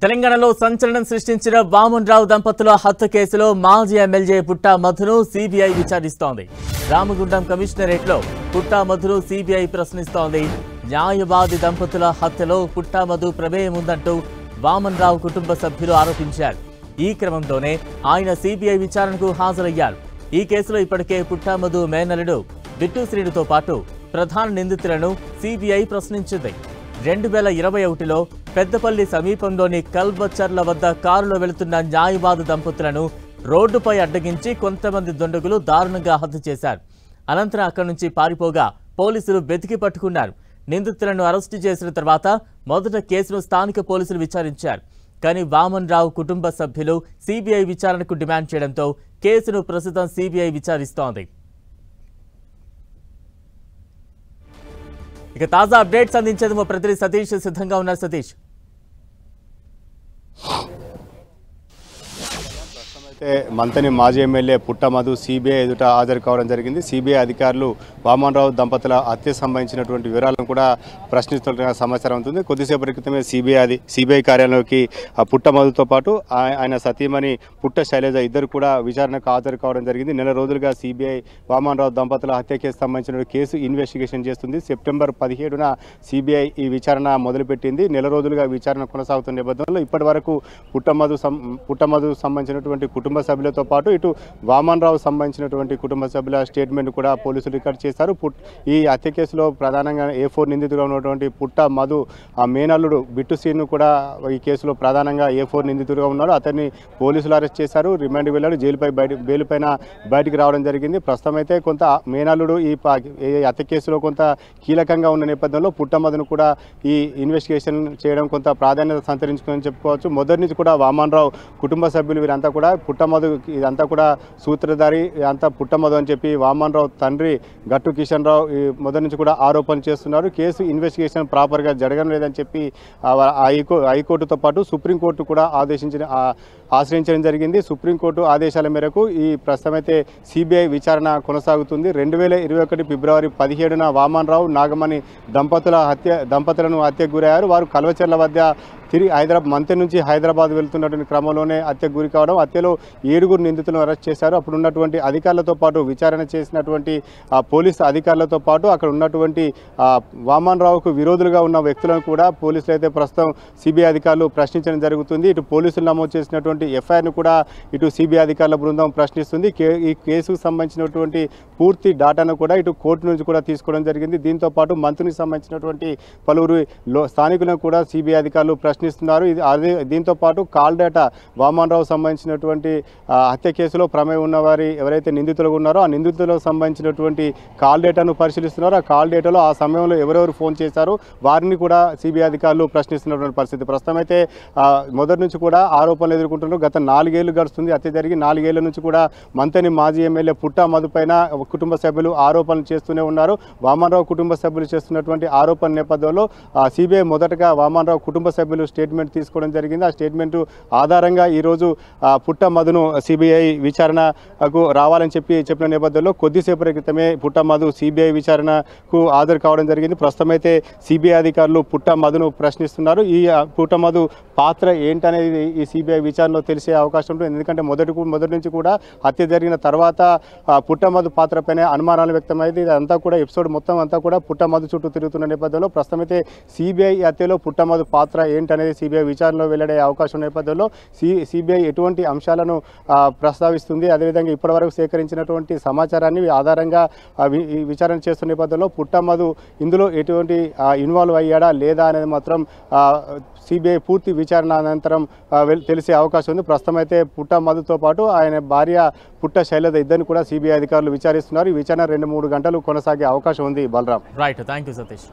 తెలంగాణలో సంచలనం సృష్టించిన వామన్ రావు దంపతుల హత్య కేసులో మాజీ ఎమ్మెల్యే పుట్టా మధును సీబీఐ విచారిస్తోంది. రామగుండం కమిషనరేట్లో పుట్టా మధును సీబీఐ ప్రశ్నిస్తోంది. న్యాయవాది దంపతుల హత్యలో పుట్టా మధు ప్రమేయం ఉందంటూ వామన్ రావు కుటుంబ సభ్యులు ఆరోపించారు. ఈ క్రమంలోనే ఆయన సీబీఐ విచారణకు హాజరయ్యారు. ఈ కేసులో ఇప్పటికే పుట్టా మధు మేనల్లుడు బిట్టు శ్రీనుతో పాటు ప్రధాన నిందితులను సీబీఐ ప్రశ్నించింది. 2021లో పెద్దపల్లి సమీపంలోని కల్బచర్ల వద్ద కారులో వెళుతున్న న్యాయవాది దంపతులను రోడ్డుపై అడ్డగించి కొంతమంది దుండగులు దారుణంగా హత్య చేశారు. అనంతరం అక్కడి నుంచి పారిపోగా పోలీసులు వెతికి పట్టుకున్నారు. నిందితులను అరెస్టు చేసిన తర్వాత మొదట కేసును స్థానిక పోలీసులు విచారించారు. కానీ వామన్ రావు కుటుంబ సభ్యులు సీబీఐ విచారణకు డిమాండ్ చేయడంతో కేసును ప్రస్తుతం సీబీఐ విచారిస్తోంది. ఇక తాజా అప్డేట్స్ అందించేందుకు మా ప్రతినిధి సతీష్ సిద్ధంగా ఉన్నారు. సతీష్, మంతని మాజీ ఎమ్మెల్యే పుట్ట మధు సిబిఐ ఎదుట హాజరు కావడం జరిగింది. సిబిఐ అధికారులు వామన్ రావు దంపతుల హత్యకు సంబంధించినటువంటి వివరాలను కూడా ప్రశ్నిస్తున్న సమాచారం ఉంటుంది. కొద్దిసేపటి క్రితమే సిబిఐ కార్యాలయంలోకి పుట్ట మధుతో పాటు ఆయన సతీమణి పుట్ట శైలజ ఇద్దరు కూడా విచారణకు హాజరు కావడం జరిగింది. నెల రోజులుగా సిబిఐ వామన్ రావు దంపతుల హత్య కేసు సంబంధించిన కేసు ఇన్వెస్టిగేషన్ చేస్తుంది. సెప్టెంబర్ 17న సిబిఐ ఈ విచారణ మొదలుపెట్టింది. నెల రోజులుగా విచారణ కొనసాగుతున్న నేపథ్యంలో ఇప్పటి వరకు పుట్ట మధు సంబంధించినటువంటి కుటుంబ సభ్యులతో పాటు ఇటు వామన్ రావు సంబంధించినటువంటి కుటుంబ సభ్యుల స్టేట్మెంట్ కూడా పోలీసులు రికార్డ్ చేశారు. ఈ హత్య కేసులో ప్రధానంగా A4 నిందితుడుగా ఉన్నటువంటి పుట్ట మధు ఆ మేనల్లుడు బిట్టు శ్రీను కూడా ఈ కేసులో ప్రధానంగా A4 నిందితుడుగా ఉన్నాడు. అతన్ని పోలీసులు అరెస్ట్ చేశారు. రిమాండ్ వెళ్ళాడు. బెయిల్ పైన బయటికి రావడం జరిగింది. ప్రస్తుతం అయితే కొంత మేనల్లుడు ఈ హత్య కేసులో కొంత కీలకంగా ఉన్న నేపథ్యంలో పుట్ట మధును కూడా ఈ ఇన్వెస్టిగేషన్ చేయడం కొంత ప్రాధాన్యత సంతరించుకొని చెప్పుకోవచ్చు. మొదటి నుంచి కూడా వామన్ రావు కుటుంబ సభ్యులు వీరంతా కూడా పుట్టమధు ఇదంతా కూడా సూత్రధారి ఇదంతా పుట్టమధు అని చెప్పి వామన్ రావు తండ్రి గట్టు కిషన్ రావు మొదటి నుంచి కూడా ఆరోపణ చేస్తున్నారు. కేసు ఇన్వెస్టిగేషన్ ప్రాపర్గా జరగడం లేదని చెప్పి హైకోర్టుతో పాటు సుప్రీంకోర్టు కూడా ఆశ్రయించడం జరిగింది. సుప్రీంకోర్టు ఆదేశాల మేరకు ఈ ప్రస్తుతం అయితే సిబిఐ విచారణ కొనసాగుతుంది. 2021 ఫిబ్రవరి 17న వామన్ రావు నాగమణి దంపతులను హత్యకు గురయ్యారు. వారు కల్వచర్ల వద్ద తిరిగి మంతెన నుంచి హైదరాబాద్ వెళ్తున్నటువంటి క్రమంలోనే హత్యకు గురి కావడం. హత్యలో 7 నిందితులను అరెస్ట్ చేశారు. అప్పుడు ఉన్నటువంటి అధికారులతో పాటు విచారణ చేసినటువంటి పోలీసు అధికారులతో పాటు అక్కడ ఉన్నటువంటి వామన్ రావుకు విరోధులుగా ఉన్న వ్యక్తులను కూడా పోలీసులు అయితే ప్రస్తుతం సిబిఐ అధికారులు ప్రశ్నించడం జరుగుతుంది. ఇటు పోలీసులు నమోదు చేసినటువంటి ఎఫ్ఐఆర్ను కూడా ఇటు సిబిఐ అధికారుల బృందం ప్రశ్నిస్తుంది. ఈ కేసుకు సంబంధించినటువంటి పూర్తి డాటాను కూడా ఇటు కోర్టు నుంచి కూడా తీసుకోవడం జరిగింది. దీంతో పాటు మంత్రికి సంబంధించినటువంటి పలువురు స్థానికులను కూడా సిబిఐ అధికారులు ప్రశ్నిస్తున్నారు. దీంతో పాటు కాల్ డేటా వామన్ రావు సంబంధించినటువంటి హత్య కేసులో ప్రమేయం ఉన్నవారి ఎవరైతే నిందితులు ఉన్నారో ఆ నిందితులకు సంబంధించినటువంటి కాల్ డేటాను పరిశీలిస్తున్నారు. ఆ కాల్ డేటాలో ఆ సమయంలో ఎవరెవరు ఫోన్ చేశారో వారిని కూడా సిబిఐ అధికారులు ప్రశ్నిస్తున్నటువంటి పరిస్థితి. ప్రస్తుతం అయితే మొదటి నుంచి కూడా ఆరోపణలు ఎదుర్కొంటున్నారు. గత 4 ఏళ్లు గడుస్తుంది. హత్య జరిగి 4 ఏళ్ల నుంచి కూడా మంతని మాజీ ఎమ్మెల్యే పుట్ట మధు పైన కుటుంబ సభ్యులు ఆరోపణలు చేస్తూనే ఉన్నారు. వామన్ రావు కుటుంబ సభ్యులు చేస్తున్నటువంటి ఆరోపణ నేపథ్యంలో సిబిఐ మొదటగా వామన్ రావు కుటుంబ సభ్యులు స్టేట్మెంట్ తీసుకోవడం జరిగింది. ఆ స్టేట్మెంట్ ఆధారంగా ఈరోజు పుట్ట మధును సిబిఐ విచారణకు రావాలని చెప్పిన నేపథ్యంలో కొద్దిసేపటి క్రితమే పుట్ట మధు సిబిఐ విచారణకు హాజరు కావడం జరిగింది. ప్రస్తుతం అయితే సిబిఐ అధికారులు పుట్ట మధును ప్రశ్నిస్తున్నారు. ఈ పుట్ట మధు పాత్ర ఏంటనేది ఈ సిబిఐ విచారణలో తెలిసే అవకాశం ఉంటుంది. ఎందుకంటే మొదటి నుంచి కూడా హత్య జరిగిన తర్వాత పుట్ట మధు పాత్రపైన అనుమానాలు వ్యక్తమైంది. ఇదంతా కూడా ఎపిసోడ్ మొత్తం అంతా కూడా పుట్ట మధు చుట్టూ తిరుగుతున్న నేపథ్యంలో ప్రస్తుతం అయితే సిబిఐ హత్యలో పుట్ట మధు పాత్ర ఏంటనేది సిబిఐ విచారణలో వెల్లడే అవకాశం నేపథ్యంలో సిబిఐ ఎటువంటి అంశాలను ప్రస్తావిస్తుంది, అదేవిధంగా ఇప్పటివరకు సేకరించినటువంటి సమాచారాన్ని ఆధారంగా విచారణ చేస్తున్న నేపథ్యంలో పుట్ట మధు ఇందులో ఎటువంటి ఇన్వాల్వ్ అయ్యాడా లేదా అనేది మాత్రం సిబిఐ పూర్తి విచారణ అనంతరం తెలిసే అవకాశం ఉంది. ప్రస్తుతం అయితే పుట్ట మధుతో పాటు ఆయన భార్య పుట్ట శైలజ ఇద్దరిని కూడా సిబిఐ అధికారులు విచారిస్తున్నారు. ఈ విచారణ 2-3 గంటలు కొనసాగే అవకాశం ఉంది. Balaram. Right, thank you Satish.